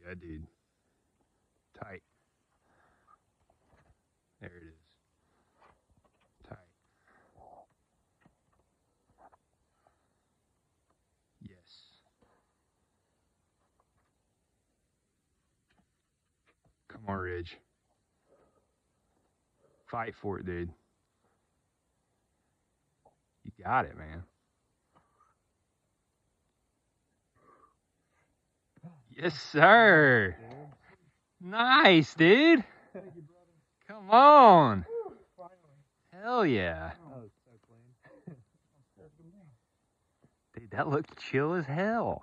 Yeah, dude. Tight. There it is. Tight. Yes. Come on, Ridge. Fight for it, dude. You got it, man. Yes, sir. Nice, dude. Come on. Hell yeah. Dude, that looked chill as hell.